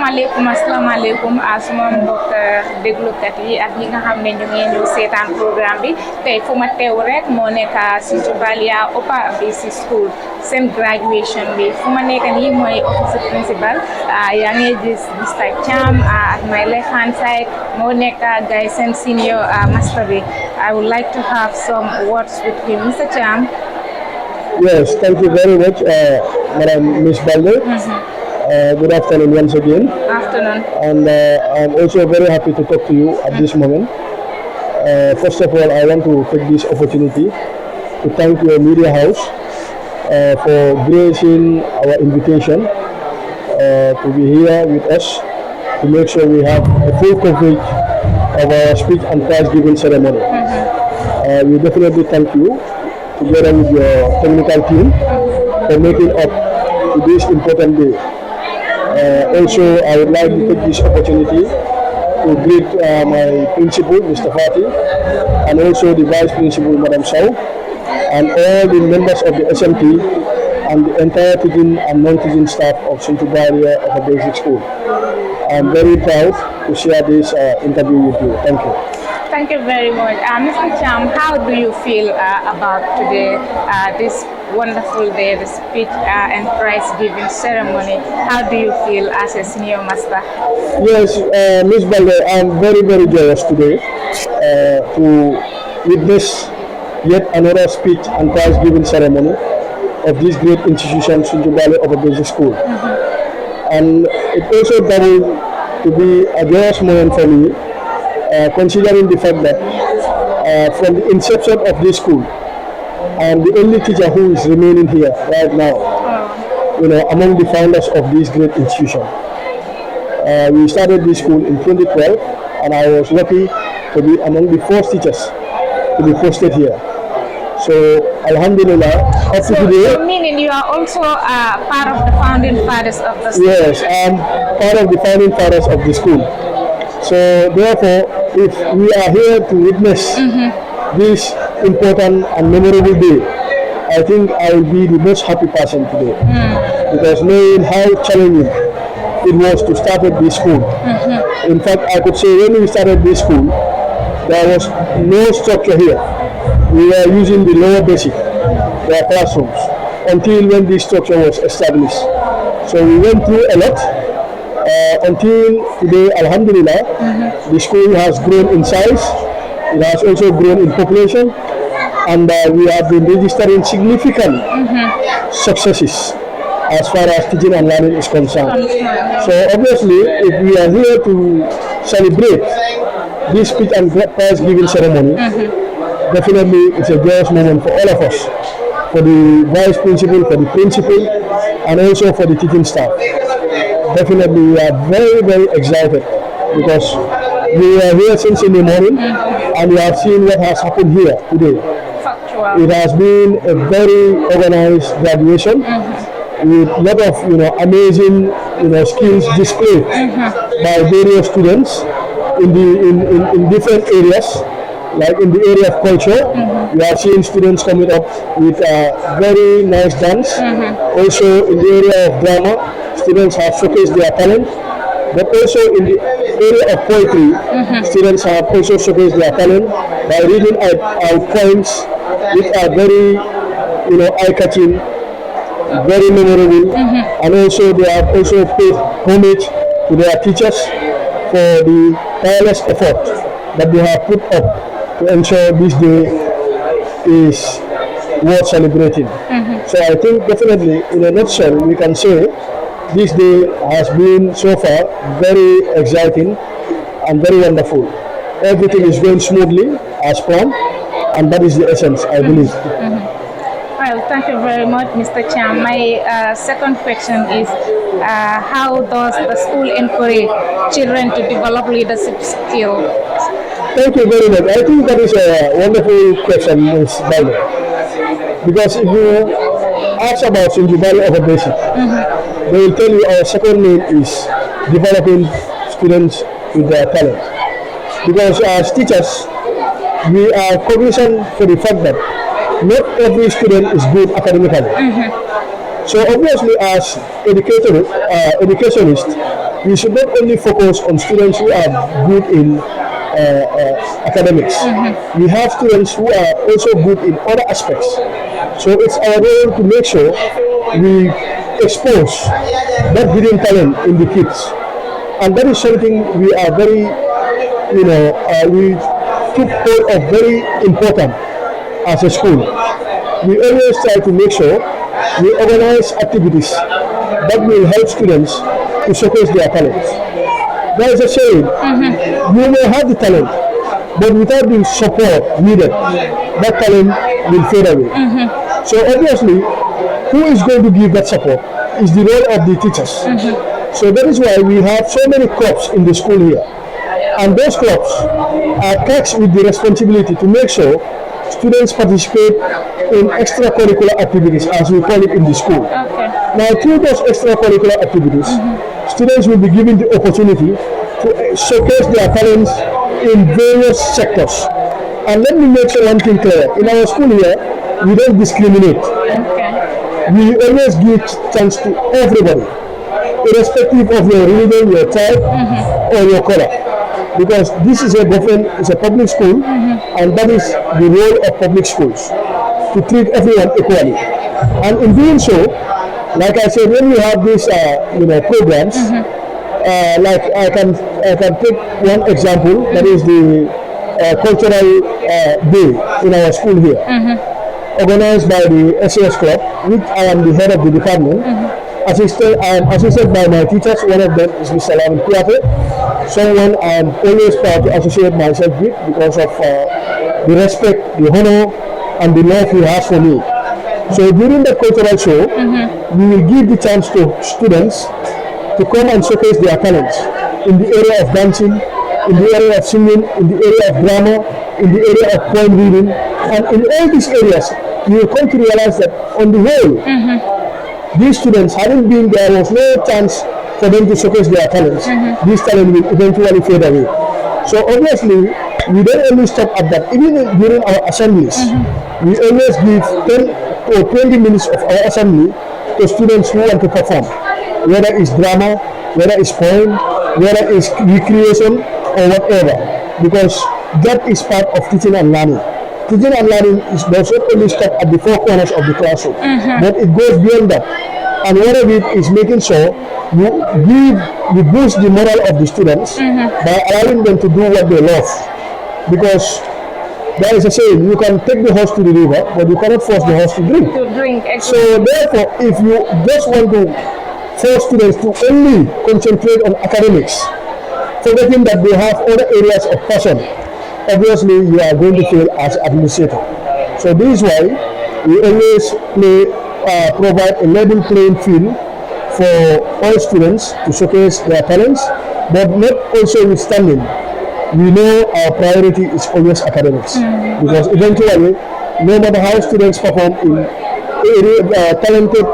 asalaamaaleykum asuma mbokk déglukat yi ak ñi nga xam ne ñu ngi ñëw seetaan programme bi tey fu ma teew rek moo nekk si Jubalia Upper Basic School seen graduation bi fu ma nekk nii mooy office principal yaa ngi gis Mr Cham at my left hand side moo nekk guy seen senior master bi. I would like to have some words with him. Mr Cham. Yes, thank you very much, Madam Miss Baldeh. Good afternoon once again. Afternoon. And I'm also very happy to talk to you at this moment. First of all, I want to take this opportunity to thank your media house for gracing our invitation to be here with us to make sure we have a full coverage of our speech and prize giving ceremony. We definitely thank you together with your technical team for making up to this important day. Also, I would like to take this opportunity to greet my principal, Mr. Fati, and also the vice principal, Madam Sow, and all the members of the SMT and the entire teaching and non-teaching staff of Central Barrier of a Basic School. I'm very proud to share this interview with you. Thank you. Thank you very much. Mr. Cham, how do you feel about today, this wonderful day, the speech and prize giving ceremony? How do you feel as a senior master? Yes, Ms. Baldeh, I'm very, very joyous today to witness yet another speech and prize giving ceremony of this great institution, Central Barrier of a Basic School. And it also doubled to be a joyous moment for me, considering the fact that from the inception of this school, I am the only teacher who is remaining here right now, among the founders of this great institution. We started this school in 2012, and I was lucky to be among the first teachers to be posted here. So, Alhamdulillah, up to today. So meaning you are also part of the founding fathers of the school? Yes, I'm part of the founding fathers of the school. So, therefore, if we are here to witness this important and memorable day, I think I will be the most happy person today. Because knowing how challenging it was to start at this school. In fact, I could say when we started this school, there was no structure here. We were using the lower basic, their classrooms, until when this structure was established. So we went through a lot until today, Alhamdulillah, the school has grown in size, it has also grown in population, and we have been registering significant successes as far as teaching and learning is concerned. So obviously, if we are here to celebrate this speech and prize giving ceremony, definitely it's a joyous moment for all of us, for the vice principal, for the principal, and also for the teaching staff. Definitely we are very, very excited because we are here since in the morning and we have seen what has happened here today. Factual. It has been a very organized graduation with a lot of amazing skills displayed by various students in different areas. Like in the area of culture, we have seen students coming up with a very nice dance. Also in the area of drama, students have showcased their talent. But also in the area of poetry, students have also showcased their talent by reading out poems which are very, eye-catching, very memorable, and also they have also paid homage to their teachers for the tireless effort that they have put up to ensure this day is worth celebrating. So I think definitely in a nutshell we can say this day has been so far very exciting and very wonderful. Everything is going smoothly as planned, and that is the essence, I believe. Well, thank you very much, Mr. Cham. My second question is, how does the school encourage children to develop leadership skills? Thank you very much. I think that is a wonderful question, Ms. Baldeh. Because if you ask about Central Barrier of a Basic, they will tell you our second name is developing students with their talent. Because as teachers, we are cognizant for the fact that not every student is good academically. So obviously as educationists, we should not only focus on students who are good in academics. We have students who are also good in other aspects. So it's our role to make sure we expose that hidden talent in the kids. And that is something we are very, we took hold of very important as a school. We always try to make sure we organize activities that will help students to showcase their talents. There is a saying, you may have the talent, but without the support needed, that talent will fade away. So obviously, who is going to give that support is the role of the teachers. So that is why we have so many clubs in the school here. And those clubs are tasked with the responsibility to make sure students participate in extracurricular activities, as we call it in the school. Now, through those extracurricular activities, students will be given the opportunity to showcase their talents in various sectors. And let me make sure one thing clear. In our school here, we don't discriminate. We always give chance to everybody, irrespective of your religion, your tribe, or your color. Because this is a public school, and that is the role of public schools, to treat everyone equally. And in doing so, like I said, when we have these programs, like I can take one example, that is the cultural day in our school here, organized by the SAS Club, which I am the head of the department. I am assisted by my teachers. One of them is Mr. Lamin Piate, someone I am always proud to associate myself with because of the respect, the honor, and the love he has for me. So during the cultural show, we will give the chance to students to come and showcase their talents in the area of dancing, in the area of singing, in the area of drama, in the area of poem reading, and in all these areas, you will come to realize that on the whole, these students, having been there, was no chance for them to showcase their talents. This talent will eventually fade away. So obviously, we don't only stop at that. Even during our assemblies, we always give 10 or 20 minutes of our assembly to students who want to perform, whether it's drama, whether it's poem, whether it's recreation, or whatever, because that is part of teaching and learning. Teaching and learning does not only stop at the four corners of the classroom, but it goes beyond that. And one of it is making sure you boost the morale of the students by allowing them to do what they love. Because there is a saying, you can take the horse to the river, but you cannot force the horse to drink. So therefore, if you just want to force students to only concentrate on academics, forgetting that they have other areas of passion, obviously you are going to fail as administrator. So this is why we always provide a level playing field for all students to showcase their talents, but not also withstanding. We know our priority is always academics, because eventually, no matter how students perform in talented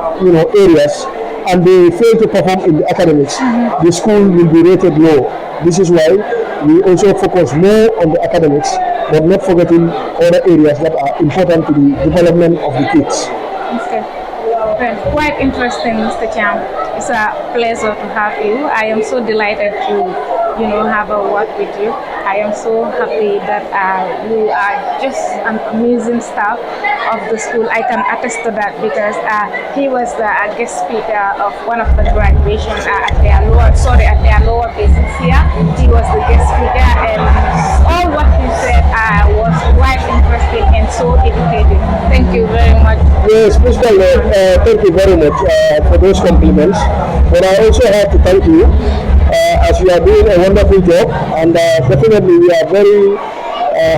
areas, and they fail to perform in the academics, the school will be rated low. This is why we also focus more on the academics, but not forgetting other areas that are important to the development of the kids. Okay. Well, quite interesting, Mr. Cham. It's a pleasure to have you. I am so delighted to have a work with you. I am so happy that you are just an amazing staff of the school. I can attest to that because he was the guest speaker of one of the graduations at their lower basis here. He was the guest speaker, and all what he said was quite interesting and so educating. Thank you very much. Yes, Ms. Baldeh, thank you very much for those compliments. But I also have to thank you as you are doing a wonderful job, and definitely we are very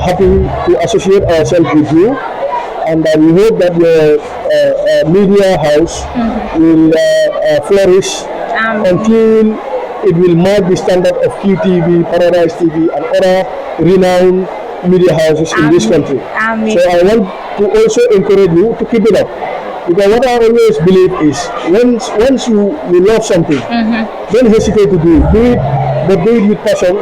happy to associate ourselves with you, and we hope that your media house will flourish until it will mark the standard of QTV, Paradise TV, and other renowned media houses in this country. So I want to also encourage you to keep it up. Because what I always believe is, once you love something, don't hesitate to do it. Do it, but do it with passion,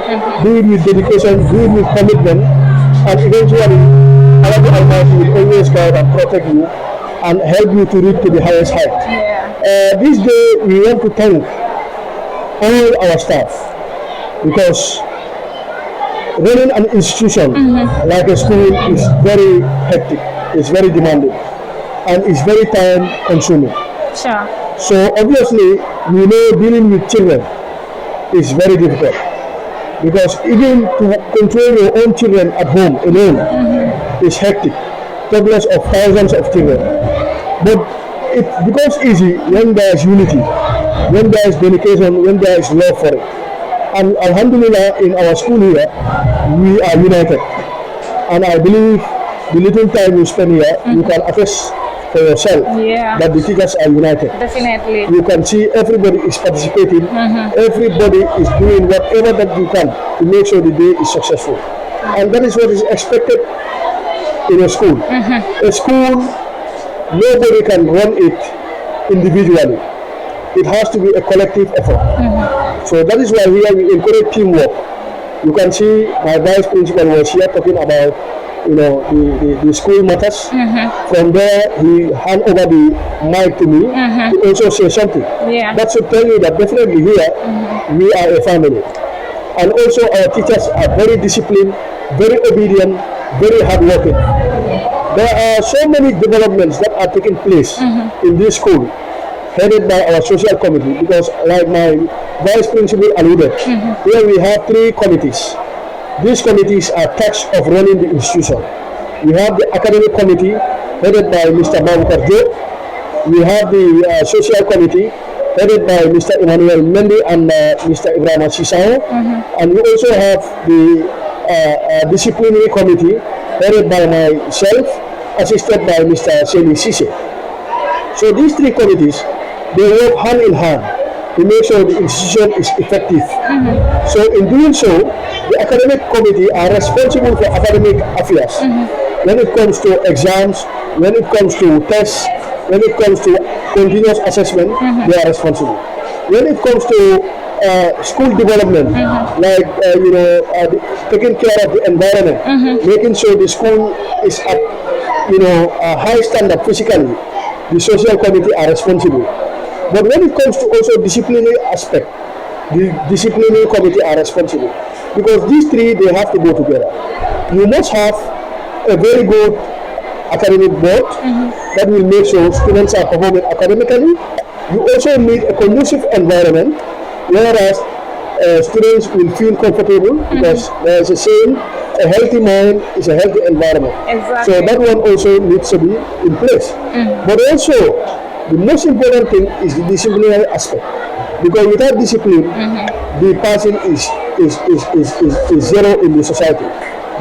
do it with dedication, do it with commitment, and eventually Allah Almighty will always guide and protect you and help you to reach to the highest height. This day we want to thank all our staff, because running an institution like a school is very hectic, it's very demanding, and it's very time consuming. Sure. So obviously, we know dealing with children is very difficult, because even to control your own children at home alone is hectic, talk less of thousands of children. But it becomes easy when there is unity, when there is dedication, when there is love for it. And alhamdulillah, in our school here, we are united. And I believe the little time you spend here, you can attest for yourself that the teachers are united. Definitely. You can see everybody is participating, everybody is doing whatever that you can to make sure the day is successful. And that is what is expected in a school. A school, nobody can run it individually. It has to be a collective effort. So that is why here we encourage teamwork. You can see my vice principal was here talking about, you know, the school matters. From there, he hand over the mic to me to also say something. That should tell you that definitely here we are a family. And also our teachers are very disciplined, very obedient, very hardworking. There are so many developments that are taking place in this school, headed by our social committee, because like my vice principal alluded, here we have 3 committees. These committees are tasked of running the institution. We have the academic committee headed by Mr. Babukar Jo. We have the social committee headed by Mr. Emmanuel Mendy and Mr. Ibrahim Sisao. And we also have the disciplinary committee headed by myself, assisted by Mr. Seli Sise. So these 3 committees, they work hand in hand to make sure the institution is effective. So in doing so, the academic committee are responsible for academic affairs. When it comes to exams, when it comes to tests, when it comes to continuous assessment, they are responsible. When it comes to school development, like taking care of the environment, making sure the school is at a high standard physically, the social committee are responsible. But when it comes to also disciplinary aspect, the disciplinary committee are responsible, because these 3, they have to go together. You must have a very good academic board that will make sure students are performing academically. You also need a conducive environment, whereas students will feel comfortable, because there is a saying, a healthy mind is a healthy environment. Exactly. So that one also needs to be in place. But also, the most important thing is the disciplinary aspect, because without discipline, the person is zero in the society.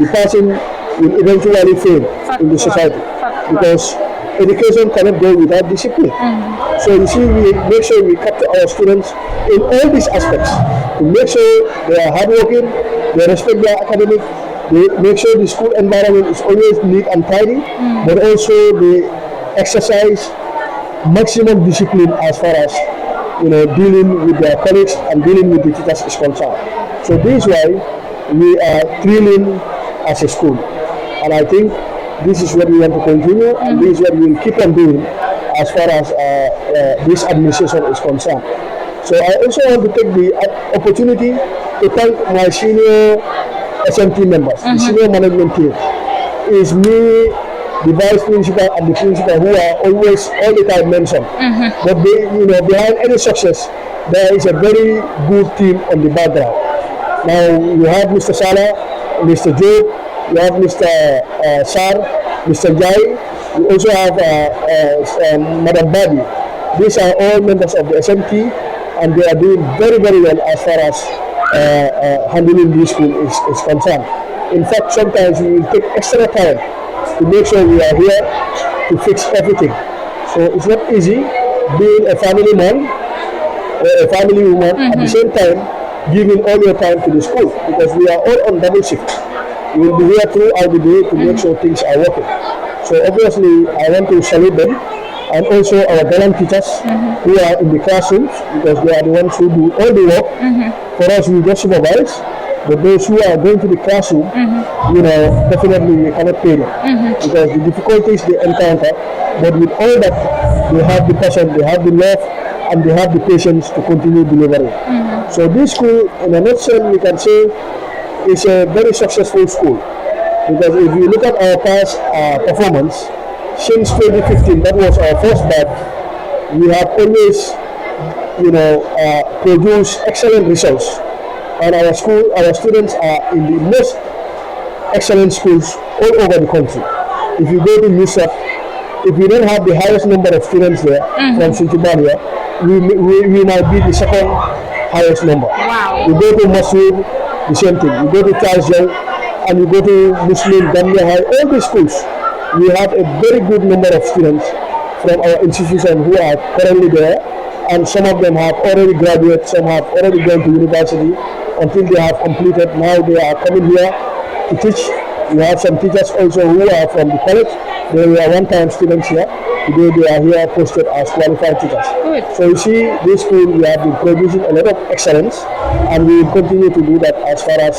The person will eventually fail in the society, because education cannot go without discipline. So you see, we make sure we capture our students in all these aspects. We make sure they are hardworking, they respect their academic, they make sure the school environment is always neat and tidy, but also they exercise maximum discipline as far as dealing with their colleagues and dealing with the teachers is concerned. So this is why we are thrilling as a school, and I think this is what we want to continue, and this is what we will keep on doing as far as this administration is concerned. So I also want to take the opportunity to thank my senior SMT members, the senior management team. Is me, the vice principal and the principal, who are always all the time mentioned. But they, behind any success, there is a very good team on the background. Now you have Mr. Salah, Mr. Job, you have Mr. Sar, Mr. Jai, you also have Madam Babi. These are all members of the SMT, and they are doing very, very well as far as handling this school is concerned. In fact, sometimes we will take extra time to make sure we are here to fix everything. So it's not easy being a family man or a family woman at the same time giving all your time to the school, because we are all on double shift. We will be here throughout the day to make sure things are working. So obviously I want to salute them, and also our gallant teachers who are in the classrooms, because they are the ones who do all the work. For us, we just supervise. But those who are going to the classroom, definitely we cannot pay them, because the difficulties they encounter, but with all that, they have the passion, they have the love, and they have the patience to continue delivering. So this school, in a nutshell, we can say is a very successful school, because if you look at our past performance since 2015, that was our first batch. We have always, produced excellent results, and our students are in the most excellent schools all over the country. If you go to USAP, if we don't have the highest number of students there from Sintibalia, we might be the second highest number. Wow. You go to Masud, the same thing. You go to Charles Young, and you go to Muslim, Gambia High, all these schools, we have a very good number of students from our institution who are currently there, and some of them have already graduated, some have already gone to university until they have completed. Now they are coming here to teach. We have some teachers also who are from the college. They were one-time students here. Today they are here posted as qualified teachers. Good. So you see, this school, we have been producing a lot of excellence, and we will continue to do that as far as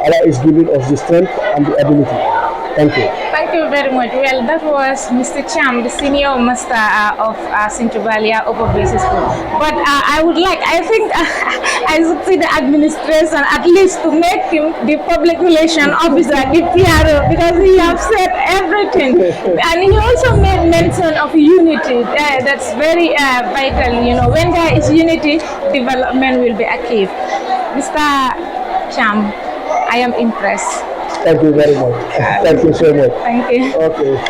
Allah is giving us the strength and the ability. Thank you. Thank you very much. Well, that was Mr. Cham, the senior master of Sintubalia Upper Basic School. But I think I should see the administration at least to make him the public relation officer, the PRO, because he has said everything. And he also made mention of unity. That's very vital. When there is unity, development will be achieved. Mr. Cham, I am impressed. Thank you very much. Thank you so much. Thank you. Okay.